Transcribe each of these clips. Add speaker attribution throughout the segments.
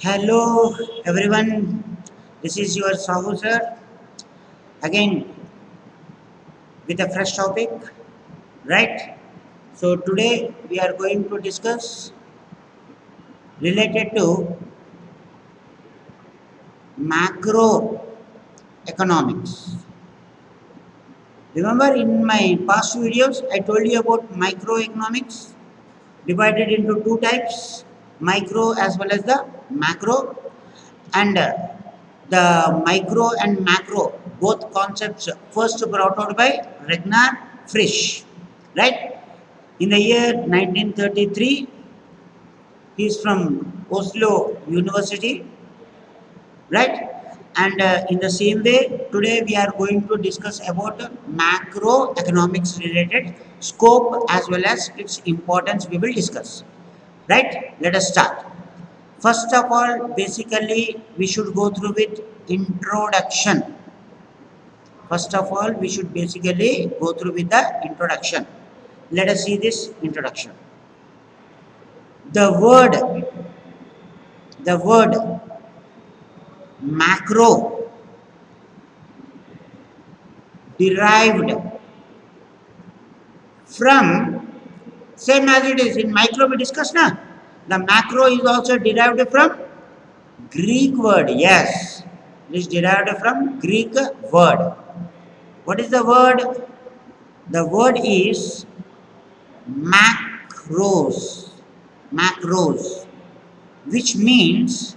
Speaker 1: Hello everyone, this is your Sahu sir again with a fresh topic, right? So today we are going to discuss related to macroeconomics. Remember in my past videos I told you about microeconomics divided into two types, micro as well as the macro, and the micro and macro both concepts first brought out by Ragnar Frisch, right? In the year 1933, he is from Oslo University, right? And in the same way, today we are going to discuss about macroeconomics related scope as well as its importance. We will discuss, right? Let us start. First of all, basically, we should go through with introduction. First of all, we should basically go through with the introduction. Let us see this introduction. The word macro derived from, same as it is in micro we discussed now. The macro is also derived from Greek word, yes. It is derived from Greek word. What is the word? The word is macros. Macros, which means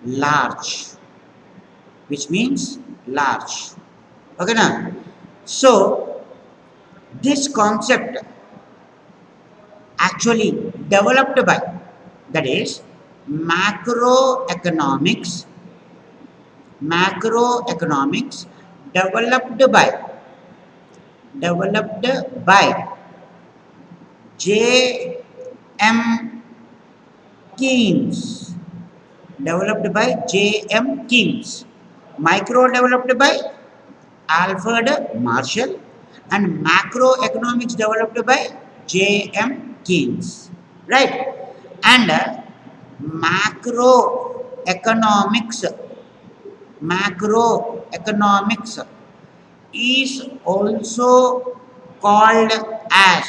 Speaker 1: large. Which means large. Okay now. So this concept actually developed by, that is macroeconomics developed by J. M. Keynes. Developed by J. M. Keynes. Micro developed by Alfred Marshall, and macroeconomics developed by J. M. Keynes. Right? And macroeconomics macroeconomics is also called as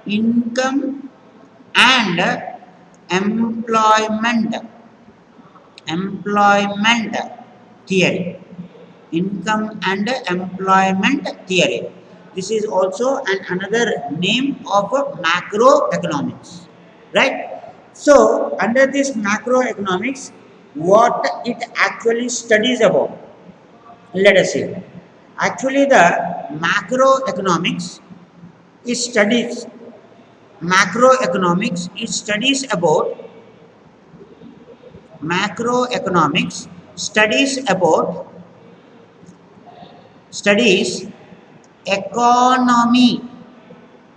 Speaker 1: income and employment theory. Income and employment theory. This is also another name of macroeconomics, right? So under this macroeconomics, what it actually studies about, let us see. Actually the is studies macroeconomics studies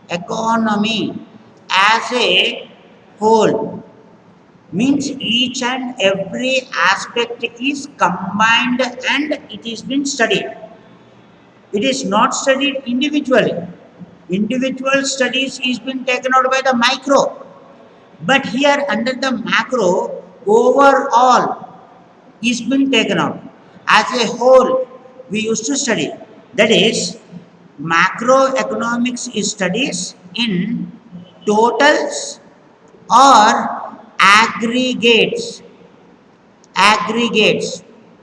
Speaker 1: economy as a whole, means each and every aspect is combined and it is been studied. It is not studied individually. Individual studies is been taken out by the micro, but here under the macro, overall is been taken out. As a whole, we used to study. That is, macroeconomics is studies in totals or aggregates.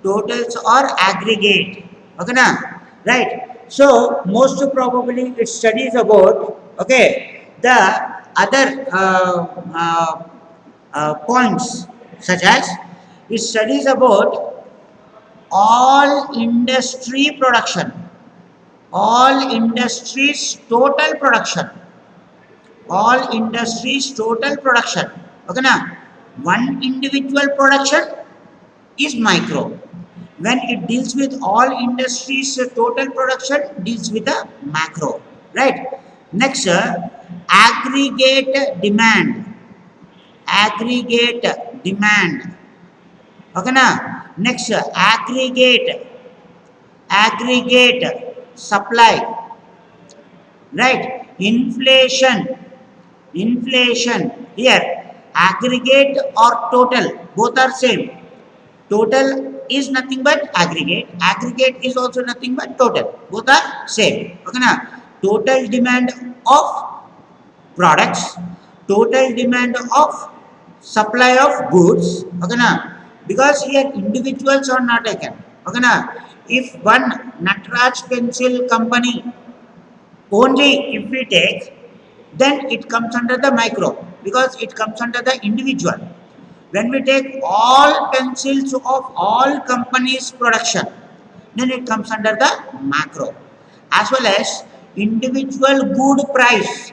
Speaker 1: Totals or aggregate. Okay now? Right. So most probably it studies about, okay, the other points, such as it studies about all industry production, all industries total production. Okay now, one individual production is micro. When it deals with all industries total production, deals with the macro, right? Next, aggregate demand. Okay now. Next, aggregate supply, right? Inflation, Inflation. Here, aggregate or total, both are same. Total is nothing but aggregate. Aggregate is also nothing but total. Both are same. Okay now. Total demand of products, total demand of supply of goods. Okay now. Because here individuals are not taken. Okay now. If one Natraj pencil company only if we take, then it comes under the micro because it comes under the individual. When we take all pencils of all companies production, then it comes under the macro. As well as individual good price.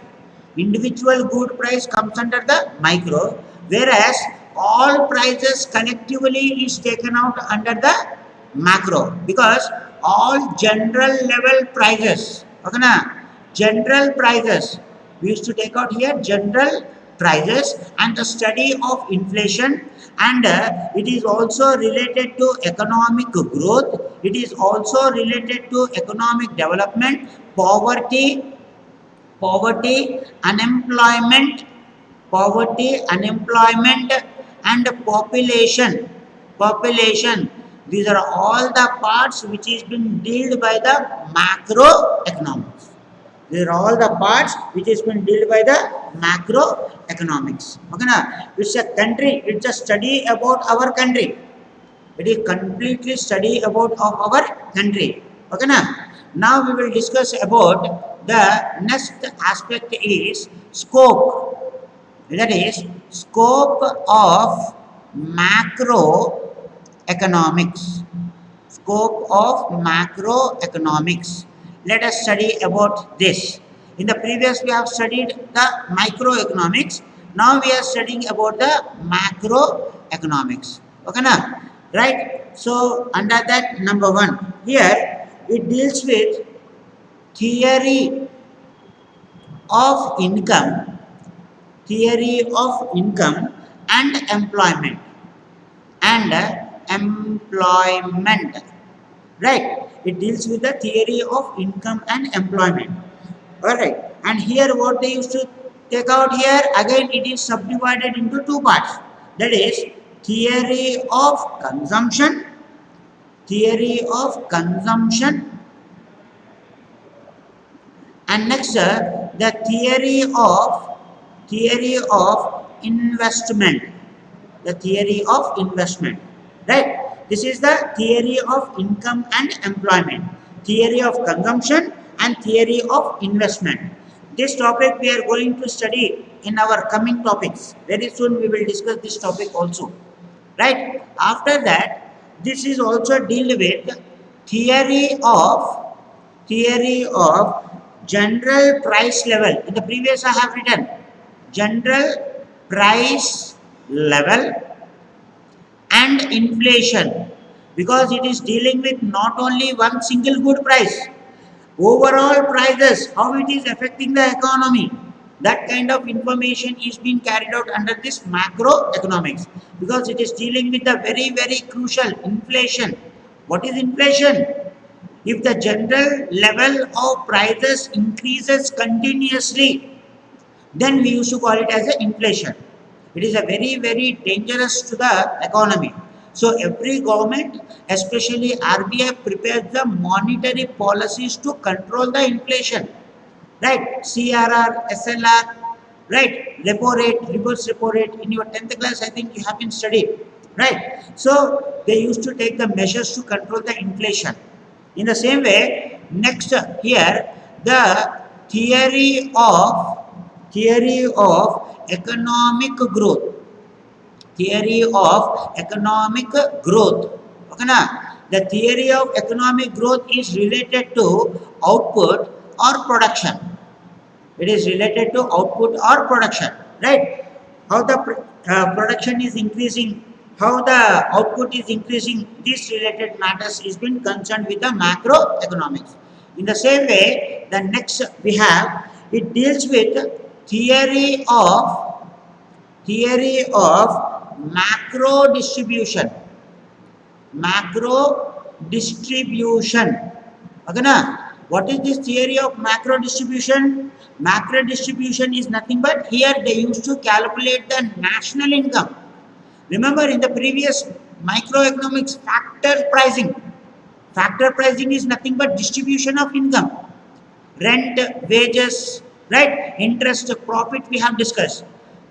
Speaker 1: Individual good price comes under the micro, whereas all prices collectively is taken out under the macro because all general level prices, okay na, general prices, we used to take out here general prices and the study of inflation, and it is also related to economic growth, it is also related to economic development, poverty, unemployment, unemployment, and population. These are all the parts which is being dealt by the macroeconomics. These are all the parts which is being dealt by the macroeconomics. Okay, now it's a country. It's a study about our country. It is completely study about of our country. Okay, now we will discuss about the next aspect is scope. That is scope of macroeconomics. Scope of macroeconomics. Let us study about this. In the previous we have studied the microeconomics. Now we are studying about the macroeconomics. Okay, now, right? So under that, number one, here it deals with theory of income, theory of income and employment, and employment, right? It deals with the theory of income and employment. All right, and here what they used to take out here, again it is subdivided into two parts, that is theory of consumption, theory of consumption, and next the theory of investment, the theory of investment, right? This is the theory of income and employment, theory of consumption and theory of investment. This topic we are going to study in our coming topics. Very soon we will discuss this topic also, right? After that, this is also deal with theory of general price level. In the previous I have written general price level and inflation, because it is dealing with not only one single good price, overall prices, how it is affecting the economy. That kind of information is being carried out under this macroeconomics, because it is dealing with the very very crucial inflation. What is inflation? If the general level of prices increases continuously, then we used to call it as a inflation. It is a very very dangerous to the economy. So every government, especially RBI, prepares the monetary policies to control the inflation, right? CRR, SLR, right? Repo rate, reverse repo rate. In your 10th class, I think you have been studied, right? So they used to take the measures to control the inflation. In the same way, next here the theory of economic growth, theory of economic growth. Okay, na? The theory of economic growth is related to output or production. It is related to output or production, right? How the production is increasing, how the output is increasing, these related matters is been concerned with the macroeconomics. In the same way, the next we have, it deals with theory of macro distribution, macro distribution. Okay, na? What is this theory of macro distribution? Macro distribution is nothing but here they used to calculate the national income. Remember in the previous microeconomics factor pricing. Factor pricing is nothing but distribution of income. Rent, wages, right? Interest, profit we have discussed.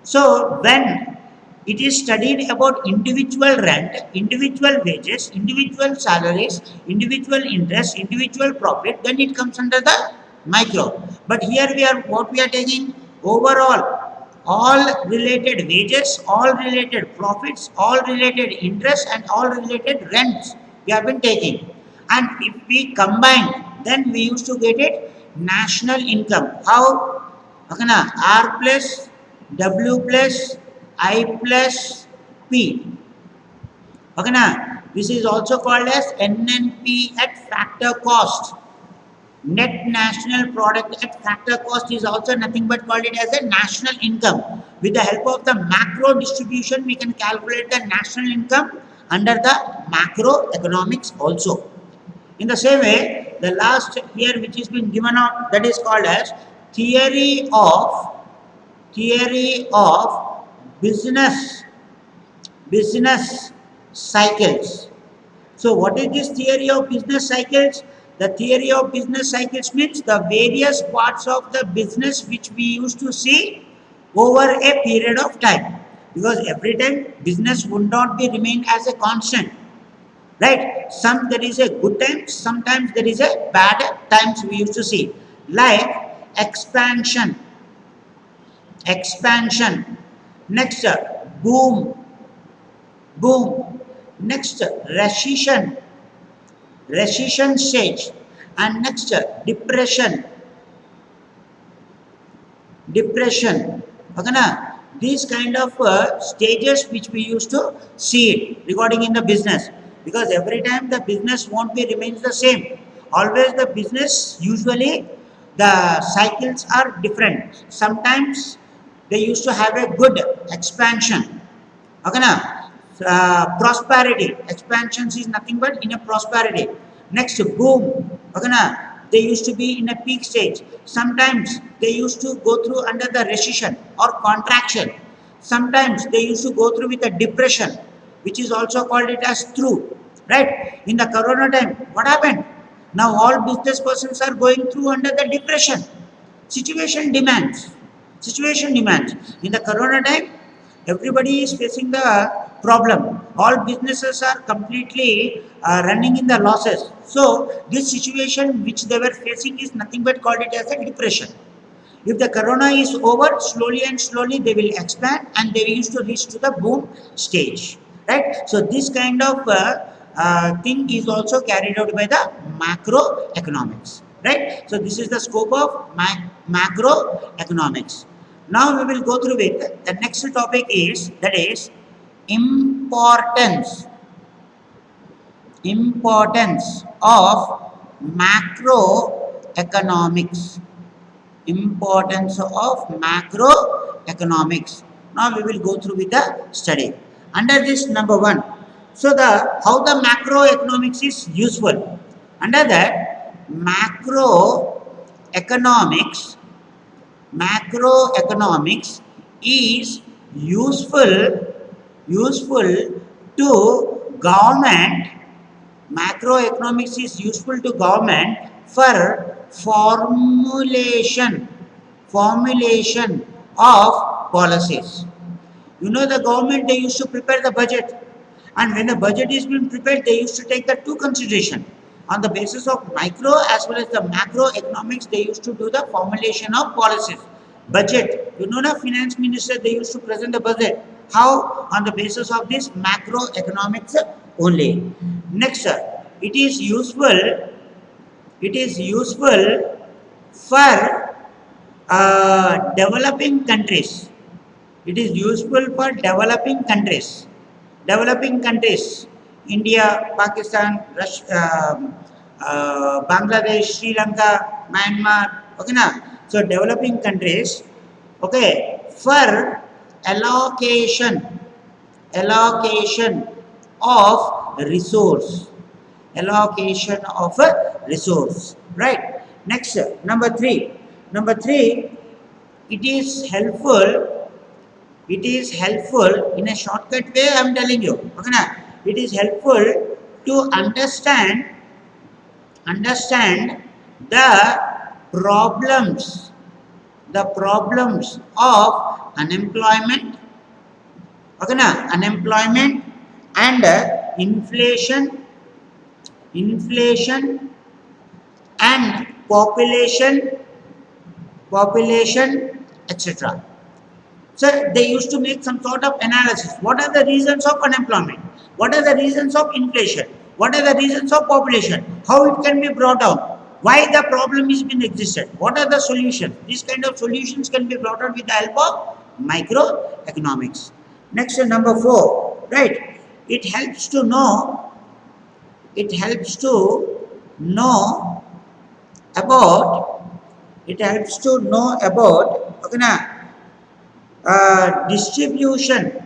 Speaker 1: So when it is studied about individual rent, individual wages, individual salaries, individual interest, individual profit, then it comes under the micro. But here we are, what we are taking overall, all related wages, all related profits, all related interest, and all related rents we have been taking. And if we combine, then we used to get it national income. How? Okay, na? R plus W plus I plus P. Okay, na? This is also called as NNP at factor cost. Net national product at factor cost is also nothing but called it as a national income. With the help of the macro distribution, we can calculate the national income under the macroeconomics also. In the same way, the last here which has been given out, that is called as theory of business cycles. So what is this theory of business cycles? The theory of business cycles means the various parts of the business which we used to see over a period of time. Because every time business would not be remain as a constant, right? Some there is a good time, sometimes there is a bad times we used to see, like expansion, next boom, next recession stage, and next depression. Okay, na? These kind of stages which we used to see it regarding in the business, because every time the business won't be remains the same. Always the business usually the cycles are different. Sometimes they used to have a good expansion. Okay, na? Prosperity. Expansions is nothing but in a prosperity. Next, boom. Okay, na? They used to be in a peak stage. Sometimes they used to go through under the recession or contraction. Sometimes they used to go through with a depression, which is also called it as through. Right? In the corona time, what happened? Now all business persons are going through under the depression. Situation demands. Situation demands. In the corona time, everybody is facing the problem. All businesses are completely running in the losses. So this situation which they were facing is nothing but called it as a depression. If the corona is over, slowly and slowly they will expand and they used to reach to the boom stage. Right? So this kind of thing is also carried out by the macroeconomics. Right? So this is the scope of macroeconomics. Now we will go through with the next topic is, that is importance of macroeconomics. Importance of macroeconomics. Now we will go through with the study. Under this, number one, so the how the macroeconomics is useful. Under that, macroeconomics is useful to government. Macroeconomics is useful to government for formulation of policies. You know, the government, they used to prepare the budget, and when the budget is being prepared, they used to take the two consideration. On the basis of micro as well as the macroeconomics, they used to do the formulation of policies. Budget, you know, the finance minister, they used to present the budget. How? On the basis of this macroeconomics only. Next, it is useful for developing countries. It is useful for developing countries. India, Pakistan, Russia, Bangladesh, Sri Lanka, Myanmar. Okay, na? So developing countries. Okay, for allocation of resource. Right? Next, number three. Number three, it is helpful. It is helpful in a shortcut way. I am telling you. Okay, na? It is helpful to understand the problems of unemployment, okay na, unemployment and inflation and population etc. So they used to make some sort of analysis. What are the reasons of unemployment? What are the reasons of inflation? What are the reasons of population? How it can be brought down? Why the problem is been existed? What are the solutions? These kind of solutions can be brought out with the help of microeconomics. Next, number 4, right? It helps to know. It helps to know about. It helps to know about. Okay, na, distribution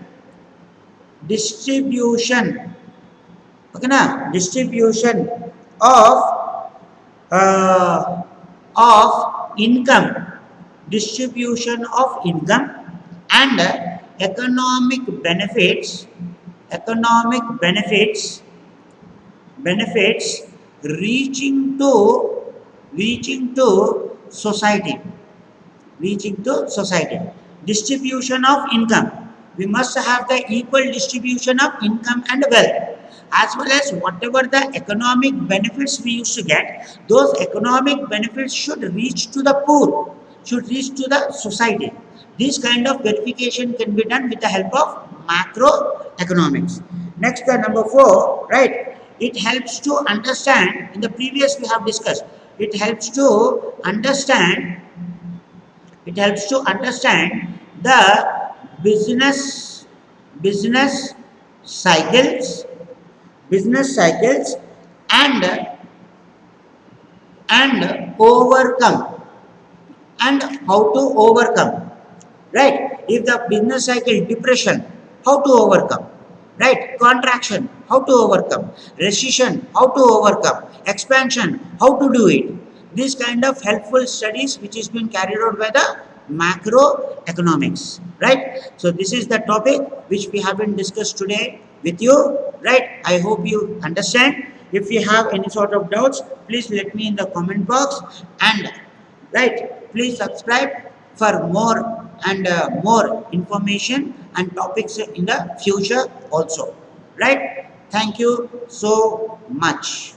Speaker 1: okay na, distribution of uh, of income and economic benefits reaching to society. Distribution of income. We must have the equal distribution of income and wealth, as well as whatever the economic benefits we used to get, those economic benefits should reach to the poor, should reach to the society. This kind of verification can be done with the help of macroeconomics. Next, number 4, right? It helps to understand, in the previous we have discussed, it helps to understand the business cycles and overcome and how to overcome, right? If the business cycle depression, how to overcome, right? Contraction, how to overcome, recession, how to overcome, expansion, how to do it. These kind of helpful studies which is being carried out by the macroeconomics, right? So this is the topic which we have been discussed today with you, right? I hope you understand. If you have any sort of doubts, please let me in the comment box, and right, please subscribe for more and more information and topics in the future also, right? Thank you so much.